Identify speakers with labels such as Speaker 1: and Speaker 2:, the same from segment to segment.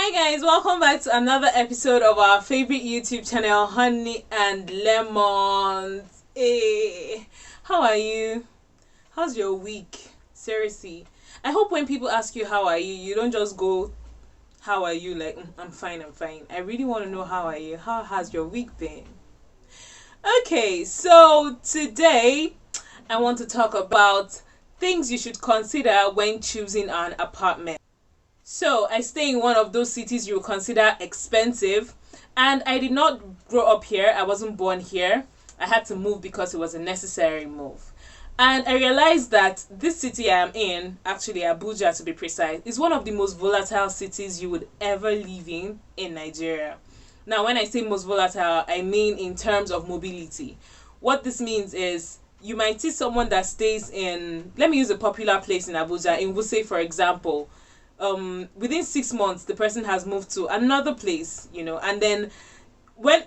Speaker 1: Hi guys, welcome back to another episode of our favorite YouTube channel, Honey and Lemons. Hey, how are you? How's your week? Seriously, I hope when people ask you how are you, you don't just go, how are you? Like, I'm fine, I'm fine. I really want to know how are you? How has your week been? Okay, so today I want to talk about things you should consider when choosing an apartment. So I stay in one of those cities you would consider expensive, and I did not grow up here. I wasn't born here. I had to move because it was a necessary move. And I realized that this city I am in, actually Abuja to be precise, is one of the most volatile cities you would ever live in Nigeria. Now, when I say most volatile, I mean in terms of mobility. What this means is you might see someone that stays in, let me use a popular place in Abuja, in Wuse, for example. Within 6 months the person has moved to another place, and then when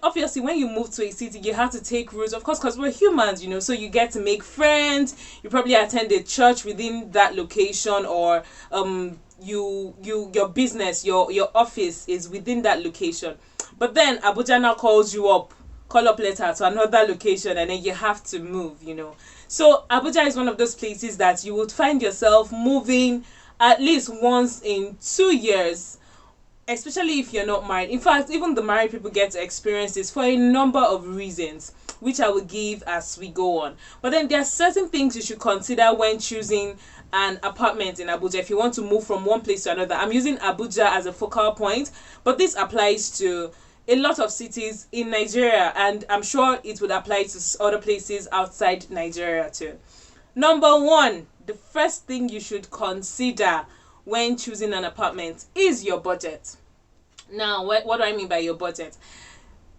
Speaker 1: you move to a city, you have to take routes, of course, because we're humans, so you get to make friends. You probably attend a church within that location, or your business, your office is within that location. But then Abuja now call up later to another location, and then you have to move. So Abuja is one of those places that you would find yourself moving at least once in 2 years, especially if you're not married. In fact, even the married people get to experience this for a number of reasons, which I will give as we go on. But then there are certain things you should consider when choosing an apartment in Abuja if you want to move from one place to another. I'm using Abuja as a focal point, but this applies to a lot of cities in Nigeria, and I'm sure it would apply to other places outside Nigeria too. Number one, the first thing you should consider when choosing an apartment is your budget. Now, what do I mean by your budget?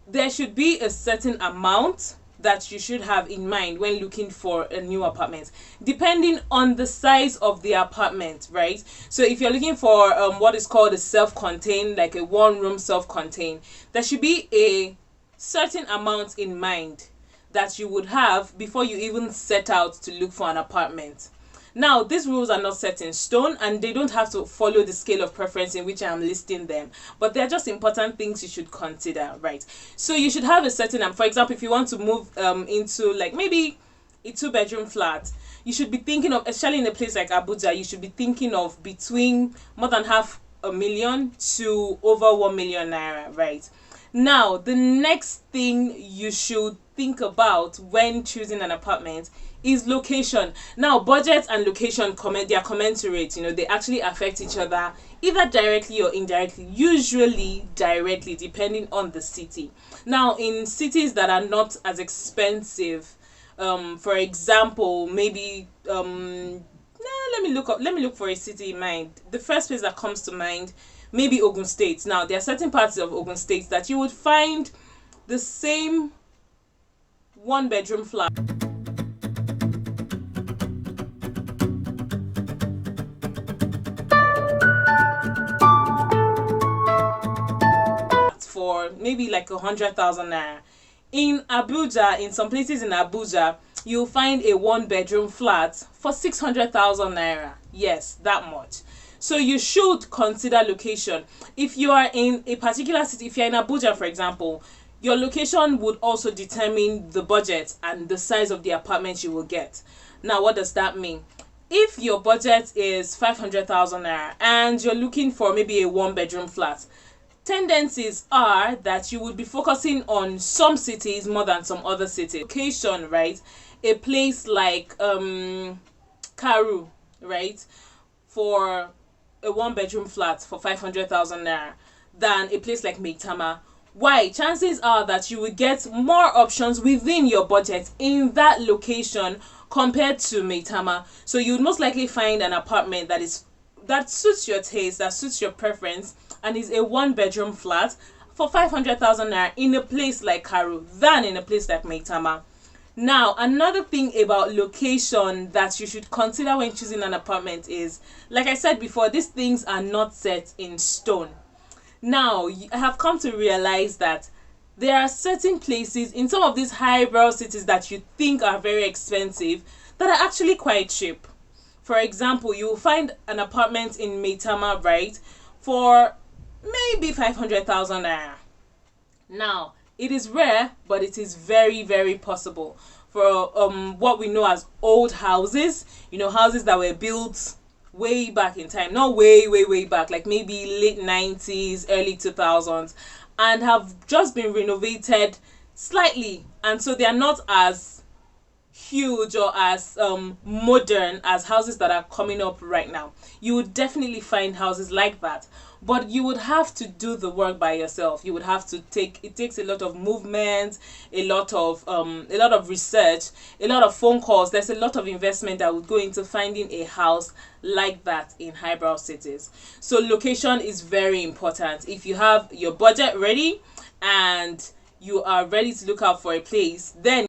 Speaker 1: There should be a certain amount that you should have in mind when looking for a new apartment, depending on the size of the apartment, right? So if you're looking for what is called a self-contained, like a one-room self-contained, there should be a certain amount in mind that you would have before you even set out to look for an apartment. Now, these rules are not set in stone, and they don't have to follow the scale of preference in which I am listing them, but they're just important things you should consider, right? So you should have a certain, for example, if you want to move into like maybe a 2-bedroom flat, you should be thinking of, especially in a place like Abuja, you should be thinking of between more than 500,000 to over 1 million naira, right? Now, the next thing you should think about when choosing an apartment is location. Now, budget and location they are commensurate. They actually affect each other either directly or indirectly, usually directly, depending on the city. Now, in cities that are not as expensive, for example, maybe let me look for a city in mind. The first place that comes to mind, maybe Ogun State. Now, there are certain parts of Ogun State that you would find the same 1-bedroom flat for maybe like 100,000 naira. In Abuja, in some places in Abuja, you'll find a 1-bedroom flat for 600,000 naira. Yes, that much. So you should consider location. If you are in a particular city, if you're in Abuja, for example, your location would also determine the budget and the size of the apartment you will get. Now, what does that mean? If your budget is 500,000 naira and you're looking for maybe a 1-bedroom flat, tendencies are that you would be focusing on some cities more than some other cities. Location, right? A place like Karu, right? For a 1-bedroom flat for 500,000 naira than a place like Maitama. Why? Chances are that you will get more options within your budget in that location compared to Maitama. So you would most likely find an apartment that suits your taste, that suits your preference, and is a 1-bedroom flat for 500,000 naira in a place like Karu than in a place like Maitama. Now, another thing about location that you should consider when choosing an apartment is, like I said before, these things are not set in stone. Now, I have come to realize that there are certain places in some of these highbrow cities that you think are very expensive that are actually quite cheap. For example, you will find an apartment in Maitama, right, for maybe 500,000 naira. Now, it is rare, but it is very, very possible for what we know as old houses, houses that were built way back in time, not way, way, way back, like maybe late 90s, early 2000s, and have just been renovated slightly. And so they are not as huge or as modern as houses that are coming up right now. You would definitely find houses like that, but you would have to do the work by yourself. You would have to it takes a lot of movement, a lot of research, a lot of phone calls. There's a lot of investment that would go into finding a house like that in highbrow cities. So location is very important. If you have your budget ready and you are ready to look out for a place, then